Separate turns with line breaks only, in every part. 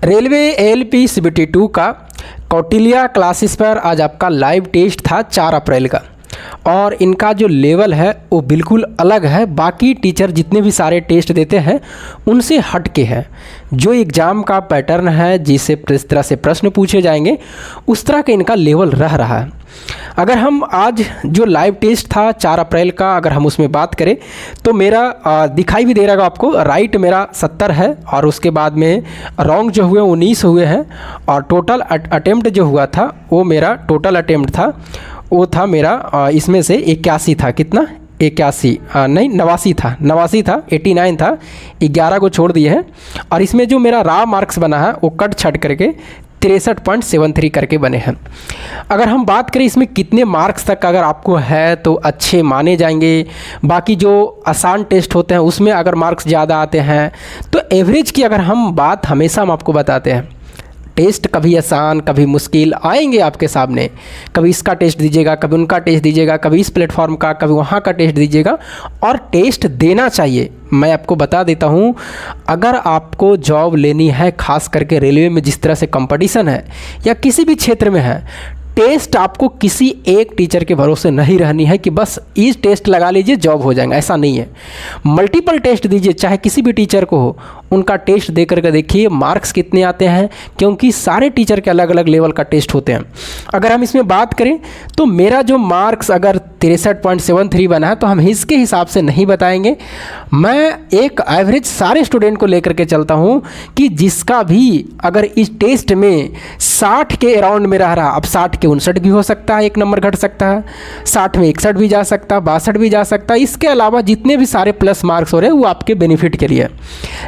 Railway ALP CBT 2 का Kautilya classes पर आज आपका लाइव टेस्ट था 4 अप्रैल का। और इनका जो लेवल है वो बिल्कुल अलग है, बाकी टीचर जितने भी सारे टेस्ट देते हैं उनसे हट के है। जो एग्ज़ाम का पैटर्न है, जिस तरह से प्रश्न पूछे जाएंगे उस तरह का इनका लेवल रह रहा है। अगर हम आज जो लाइव टेस्ट था 4 अप्रैल का, अगर हम उसमें बात करें तो मेरा दिखाई भी दे रहा है आपको, राइट मेरा 70 है और उसके बाद में रॉन्ग जो हुए 19 हुए हैं। और टोटल अटेम्प्ट जो हुआ था वो मेरा टोटल अटेम्प्ट था वो था मेरा इसमें से 81 था। कितना? 81 नहीं 89 था 89 था, 11 को छोड़ दिए हैं। और इसमें जो मेरा रा मार्क्स बना है वो कट छट करके 63.73 करके बने हैं। अगर हम बात करें इसमें कितने मार्क्स तक अगर आपको है तो अच्छे माने जाएंगे। बाकी जो आसान टेस्ट होते हैं उसमें अगर मार्क्स ज़्यादा आते हैं तो एवरेज की अगर हम बात हमेशा हम आपको बताते हैं, टेस्ट कभी आसान कभी मुश्किल आएंगे आपके सामने। कभी इसका टेस्ट दीजिएगा, कभी उनका टेस्ट दीजिएगा, कभी इस प्लेटफॉर्म का, कभी वहाँ का टेस्ट दीजिएगा। और टेस्ट देना चाहिए। मैं आपको बता देता हूँ, अगर आपको जॉब लेनी है, खास करके रेलवे में जिस तरह से कंपटीशन है या किसी भी क्षेत्र में है, टेस्ट आपको किसी एक टीचर के भरोसे नहीं रहनी है कि बस इस टेस्ट लगा लीजिए जॉब हो जाएगा, ऐसा नहीं है। मल्टीपल टेस्ट दीजिए, चाहे किसी भी टीचर को हो, उनका टेस्ट दे करके देखिए मार्क्स कितने आते हैं, क्योंकि सारे टीचर के अलग अलग लेवल का टेस्ट होते हैं। अगर हम इसमें बात करें तो मेरा जो मार्क्स अगर 63.73 बना है तो हम इसके हिसाब से नहीं बताएंगे। मैं एक एवरेज सारे स्टूडेंट को लेकर के चलता हूँ कि जिसका भी अगर इस टेस्ट में 60 के अराउंड में रह रहा, अब 60 के 59 भी हो सकता है, 1 नंबर घट सकता है, 60 में 61 भी जा सकता है, 62 भी जा सकता है। इसके अलावा जितने भी सारे प्लस मार्क्स हो रहे हैं वो आपके बेनिफिट के लिए,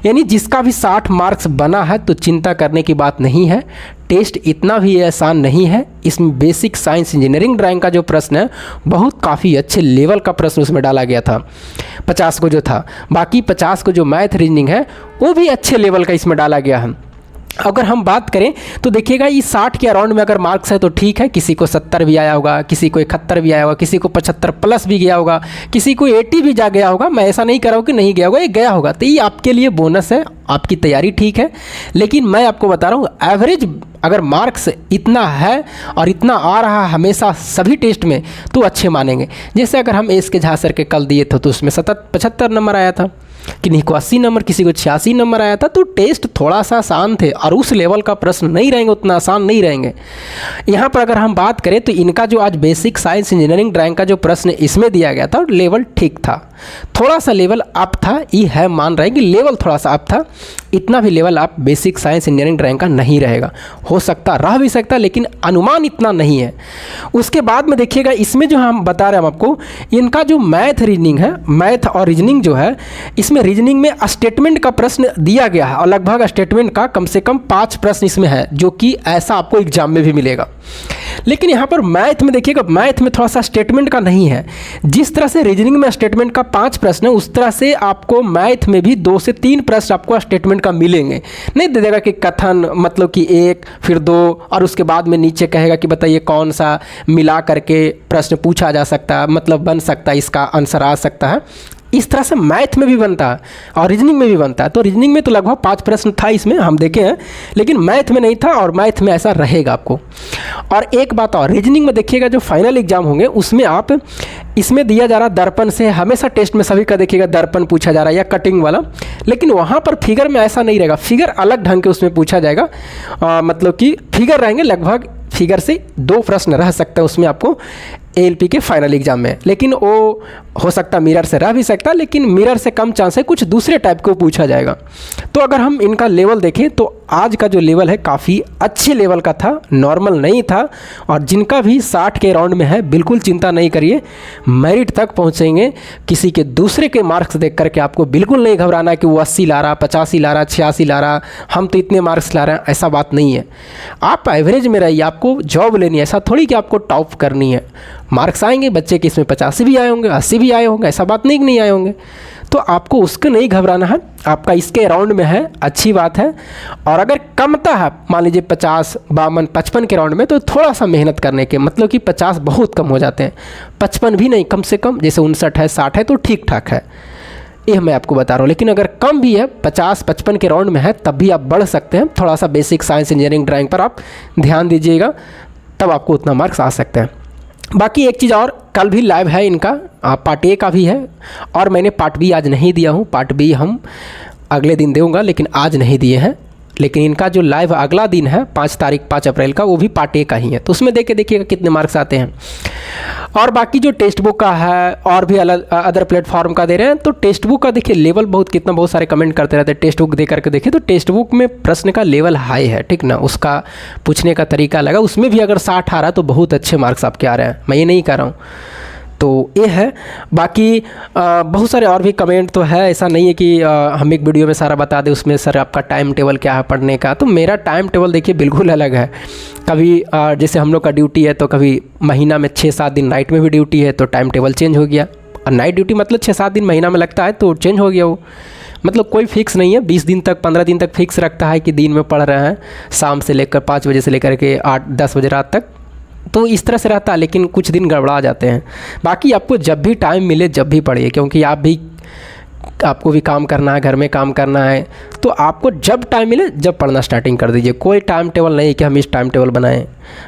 यानी जिसका भी 60 मार्क्स बना है तो चिंता करने की बात नहीं है। टेस्ट इतना भी आसान नहीं है। इसमें बेसिक साइंस इंजीनियरिंग ड्राइंग का जो प्रश्न है बहुत काफ़ी अच्छे लेवल का प्रश्न उसमें डाला गया था, 50 को जो था। बाकी 50 को जो मैथ रीजनिंग है वो भी अच्छे लेवल का इसमें डाला गया है। अगर हम बात करें तो देखिएगा ये 60 के अराउंड में अगर मार्क्स है तो ठीक है, किसी को 70 भी आया होगा, किसी को 71 भी आया होगा, किसी को 75 प्लस भी गया होगा, किसी को 80 भी जा गया होगा। मैं ऐसा नहीं कर रहा हूँ कि नहीं गया होगा, ये गया होगा, तो ये आपके लिए बोनस है, आपकी तैयारी ठीक है। लेकिन मैं आपको बता रहा हूँ एवरेज अगर मार्क्स इतना है और इतना आ रहा है हमेशा सभी टेस्ट में तो अच्छे मानेंगे। जैसे अगर हम एस के झा सर के कल दिए थे तो उसमें 75 नंबर आया था, किन्हीं को 80 नंबर, किसी को 86 नंबर आया था। तो टेस्ट थोड़ा सा आसान थे और उस लेवल का प्रश्न नहीं रहेंगे, उतना आसान नहीं रहेंगे। यहाँ पर अगर हम बात करें तो इनका जो आज बेसिक साइंस इंजीनियरिंग ड्राइंग का जो प्रश्न इसमें दिया गया था लेवल ठीक था, थोड़ा सा लेवल अप था, ये है मान रहे हैं कि लेवल थोड़ा सा अप था। इतना भी level up basic science engineering drawing का नहीं रहेगा, हो सकता रह भी सकता, लेकिन अनुमान इतना नहीं है। उसके बाद में देखिएगा इसमें जो हम बता रहे हैं हम आपको, इनका जो मैथ रीजनिंग है, मैथ और रीजनिंग जो है, इसमें रीजनिंग में स्टेटमेंट का प्रश्न दिया गया है और लगभग स्टेटमेंट का कम से कम 5 प्रश्न इसमें है, जो कि ऐसा आपको एग्जाम में भी मिलेगा। लेकिन यहाँ पर मैथ में देखिएगा, मैथ में थोड़ा सा स्टेटमेंट का नहीं है। जिस तरह से रीजनिंग में स्टेटमेंट का 5 प्रश्न है, उस तरह से आपको मैथ में भी 2 से 3 प्रश्न आपको स्टेटमेंट का मिलेंगे। नहीं दे देगा कि कथन मतलब कि 1 फिर 2 और उसके बाद में नीचे कहेगा कि बताइए कौन सा मिला करके प्रश्न पूछा जा सकता है, मतलब बन सकता है, इसका आंसर आ सकता है। इस तरह से मैथ में भी बनता है और रीजनिंग में भी बनता है। तो रीजनिंग में तो लगभग 5 प्रश्न था इसमें हम देखे हैं, लेकिन मैथ में नहीं था और मैथ में ऐसा रहेगा आपको। और एक बात और, रीजनिंग में देखिएगा जो फाइनल एग्जाम होंगे उसमें आप इसमें दिया जा रहा दर्पण से, हमेशा टेस्ट में सभी का देखिएगा दर्पण पूछा जा रहा है या कटिंग वाला, लेकिन वहाँ पर फिगर में ऐसा नहीं रहेगा। फिगर अलग ढंग के उसमें पूछा जाएगा, मतलब कि फिगर रहेंगे, लगभग फिगर से 2 प्रश्न रह सकते हैं उसमें आपको एएलपी के फाइनल एग्जाम में। लेकिन वो हो सकता मिरर से रह भी सकता, लेकिन मिरर से कम चांस है, कुछ दूसरे टाइप को पूछा जाएगा। तो अगर हम इनका लेवल देखें तो आज का जो लेवल है काफ़ी अच्छे लेवल का था, नॉर्मल नहीं था। और जिनका भी 60 के राउंड में है बिल्कुल चिंता नहीं करिए, मेरिट तक पहुंचेंगे। किसी के दूसरे के मार्क्स देख करके आपको बिल्कुल नहीं घबराना है कि वो 80 ला रहा, 85 ला रहा, 86 ला रहा, हम तो इतने मार्क्स ला रहे हैं, ऐसा बात नहीं है। आप एवरेज में रहिए, आपको जॉब लेनी है, ऐसा थोड़ी कि आपको टॉप करनी है। मार्क्स आएंगे बच्चे के, इसमें 85 भी आए होंगे, 80 भी आए होंगे, ऐसा बात नहीं कि नहीं आए होंगे। तो आपको उसको नहीं घबराना है, आपका इसके अराउंड में है, अच्छी बात है। और अगर कमता है, मान लीजिए 50, 52, 55 के राउंड में, तो थोड़ा सा मेहनत करने के, मतलब कि 50 बहुत कम हो जाते हैं, 55 भी नहीं, कम से कम जैसे 59 है, 60 है तो ठीक ठाक है। ये मैं आपको बता रहा हूँ। लेकिन अगर कम भी है 50-55 के राउंड में है तब भी आप बढ़ सकते हैं। थोड़ा सा बेसिक साइंस इंजीनियरिंग ड्राइंग पर आप ध्यान दीजिएगा, तब आपको उतना मार्क्स आ सकते हैं। बाकी एक चीज़ और, कल भी लाइव है इनका, पार्ट ए का भी है, और मैंने पार्ट बी आज नहीं दिया हूँ। पार्ट बी हम अगले दिन दूँगा, लेकिन आज नहीं दिए हैं। लेकिन इनका जो लाइव अगला दिन है 5 अप्रैल का, वो भी पार्ट ए का ही है, तो उसमें देख के देखिएगा कितने मार्क्स आते हैं। और बाकी जो टेक्स्ट बुक का है और भी अलग अदर प्लेटफॉर्म का दे रहे हैं, तो टेक्स्ट बुक का देखिए लेवल बहुत सारे कमेंट करते रहते हैं। टेक्स्ट बुक दे करके देखिए तो टेक्स्ट बुक में प्रश्न का लेवल हाई है, ठीक ना, उसका पूछने का तरीका लगा, उसमें भी अगर 60 आ रहा है तो बहुत अच्छे मार्क्स आपके आ रहे हैं, मैं ये नहीं कह रहा हूँ। तो ये है। बाकी बहुत सारे और भी कमेंट तो है, ऐसा नहीं है कि हम एक वीडियो में सारा बता दें उसमें सर आपका टाइम टेबल क्या है पढ़ने का। तो मेरा टाइम टेबल देखिए बिल्कुल अलग है। कभी जैसे हम लोग का ड्यूटी है तो कभी महीना में 6-7 दिन नाइट में भी ड्यूटी है, तो टाइम टेबल चेंज हो गया। और नाइट ड्यूटी मतलब 6-7 दिन महीना में लगता है तो चेंज हो गया वो, मतलब कोई फिक्स नहीं है। 20 दिन तक 15 दिन तक फिक्स रखता है कि दिन में पढ़ रहे हैं, शाम से लेकर 5 बजे से लेकर के 8-10 बजे रात तक, तो इस तरह से रहता है। लेकिन कुछ दिन गड़बड़ा जाते हैं। बाकी आपको जब भी टाइम मिले जब भी पढ़िए, क्योंकि आपको भी काम करना है, घर में काम करना है, तो आपको जब टाइम मिले जब पढ़ना स्टार्टिंग कर दीजिए। कोई टाइम टेबल नहीं है कि हम इस टाइम टेबल बनाएं।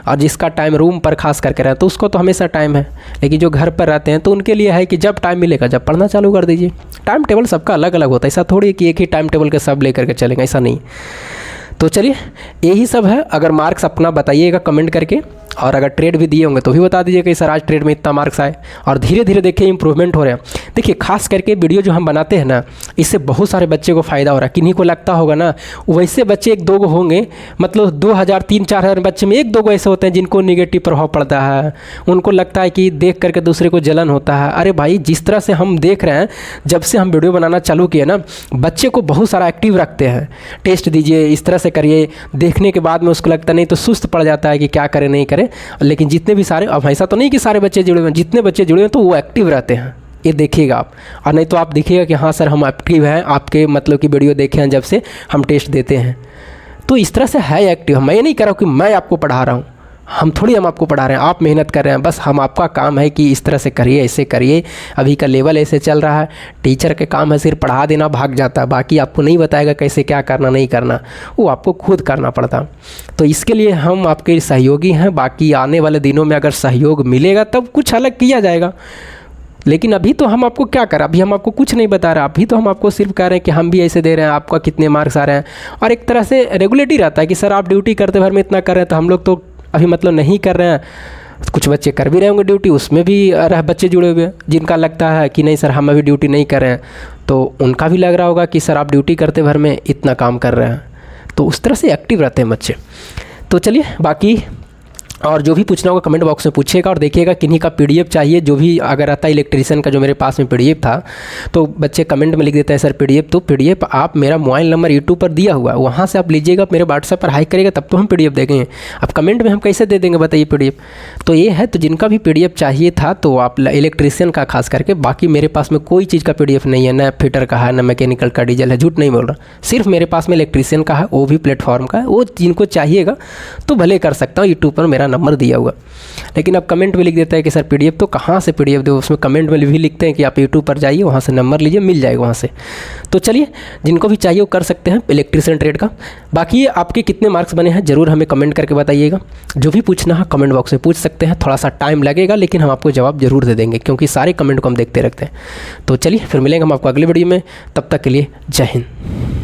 और जिसका टाइम रूम पर खास करके रहता है तो उसको तो हमेशा टाइम है, लेकिन जो घर पर रहते हैं तो उनके लिए है कि जब टाइम मिलेगा जब पढ़ना चालू कर दीजिए। टाइम टेबल सबका अलग अलग होता है, ऐसा थोड़ी है कि एक ही टाइम टेबल के सब लेकर के चलेंगे, ऐसा नहीं। तो चलिए यही सब है। अगर मार्क्स अपना बताइएगा कमेंट करके, और अगर ट्रेड भी दिए होंगे तो भी बता दीजिए कि सर आज ट्रेड में इतना मार्क्स आए। और धीरे धीरे देखिए इंप्रूवमेंट हो रहे हैं। देखिए खास करके वीडियो जो हम बनाते हैं ना, इससे बहुत सारे बच्चे को फ़ायदा हो रहा है। किन्हीं को लगता होगा ना, वैसे बच्चे 1-2 होंगे, मतलब 2000 3-4 बच्चे में 1-2 ऐसे होते हैं जिनको निगेटिव प्रभाव पड़ता है। उनको लगता है कि देख करके दूसरे को जलन होता है। अरे भाई, जिस तरह से हम देख रहे हैं, जब से हम वीडियो बनाना चालू किए ना, बच्चे को बहुत सारा एक्टिव रखते हैं। टेस्ट दीजिए, इस तरह से करिए, देखने के बाद में उसको लगता नहीं तो सुस्त पड़ जाता है कि क्या करें नहीं करें। लेकिन जितने भी सारे, अब ऐसा तो नहीं कि सारे बच्चे जुड़े हुए हैं, जितने बच्चे जुड़े हैं तो वो एक्टिव रहते हैं, ये देखिएगा आप। और नहीं तो आप देखिएगा कि हाँ सर हम एक्टिव हैं, आपके मतलब की वीडियो देखे हैं जब से हम टेस्ट देते हैं, तो इस तरह से है एक्टिव। मैं ये नहीं कह रहा हूँ कि मैं आपको पढ़ा रहा हूँ, हम आपको पढ़ा रहे हैं, आप मेहनत कर रहे हैं, बस हम आपका काम है कि इस तरह से करिए, ऐसे करिए, अभी का लेवल ऐसे चल रहा है। टीचर के काम है सिर्फ पढ़ा देना, भाग जाता है, बाकी आपको नहीं बताएगा कैसे क्या करना नहीं करना, वो आपको खुद करना पड़ता। तो इसके लिए हम आपके सहयोगी हैं। बाकी आने वाले दिनों में अगर सहयोग मिलेगा तब कुछ अलग किया जाएगा। लेकिन अभी तो हम आपको क्या करें, अभी हम आपको कुछ नहीं बता रहे। अभी तो हम आपको सिर्फ कह रहे हैं कि हम भी ऐसे दे रहे हैं, आपका कितने मार्क्स आ रहे हैं। और एक तरह से रेगुलेटरी रहता है कि सर आप ड्यूटी करते भर में इतना कर रहे हैं, तो हम लोग तो अभी मतलब नहीं कर रहे हैं। कुछ बच्चे कर भी रहे होंगे ड्यूटी, उसमें भी बच्चे जुड़े हुए हैं जिनका लगता है कि नहीं सर हम अभी ड्यूटी नहीं कर रहे हैं, तो उनका भी लग रहा होगा कि सर आप ड्यूटी करते भर में इतना काम कर रहे हैं। तो उस तरह से एक्टिव रहते हैं बच्चे। तो चलिए, बाकी और जो भी पूछना होगा कमेंट बॉक्स में पूछिएगा। और देखिएगा किन्हीं का पीडीएफ चाहिए, जो भी अगर आता है इलेक्ट्रीशियन का, जो मेरे पास में पीडीएफ था, तो बच्चे कमेंट में लिख देते हैं सर पीडीएफ। तो पीडीएफ आप, मेरा मोबाइल नंबर यूट्यूब पर दिया हुआ है, वहाँ से आप लीजिएगा, मेरे व्हाट्सएप पर हाई करिएगा, तब तो हम पीडीएफ देंगे। अब कमेंट में हम कैसे दे देंगे बताइए पीडीएफ। तो ये है, तो जिनका भी पीडीएफ चाहिए था तो आप इलेक्ट्रीशियन का खास करके, बाकी मेरे पास में कोई चीज़ का पीडीएफ नहीं है, ना फिटर का है, ना मैकेनिकल का, डीजल है, झूठ नहीं बोल रहा, सिर्फ मेरे पास में इलेक्ट्रीशियन का है, वो भी प्लेटफॉर्म का है। वो जिनको चाहिएगा तो भले कर सकता हूँ, यूट्यूब पर मेरा नंबर दिया हुआ। लेकिन अब कमेंट में लिख देता है कि सर पीडीएफ, तो कहाँ से पीडीएफ दो, उसमें कमेंट में भी लिखते हैं कि आप यूट्यूब पर जाइए, वहाँ से नंबर लीजिए, मिल जाएगा वहाँ से। तो चलिए, जिनको भी चाहिए वो कर सकते हैं इलेक्ट्रीशियन ट्रेड का। बाकी आपके कितने मार्क्स बने हैं ज़रूर हमें कमेंट करके बताइएगा। जो भी पूछना है कमेंट बॉक्स में पूछ सकते हैं, थोड़ा सा टाइम लगेगा लेकिन हम आपको जवाब जरूर दे देंगे, क्योंकि सारे कमेंट को हम देखते रहते हैं। तो चलिए फिर मिलेंगे हम आपको अगले वीडियो में, तब तक के लिए जय हिंद।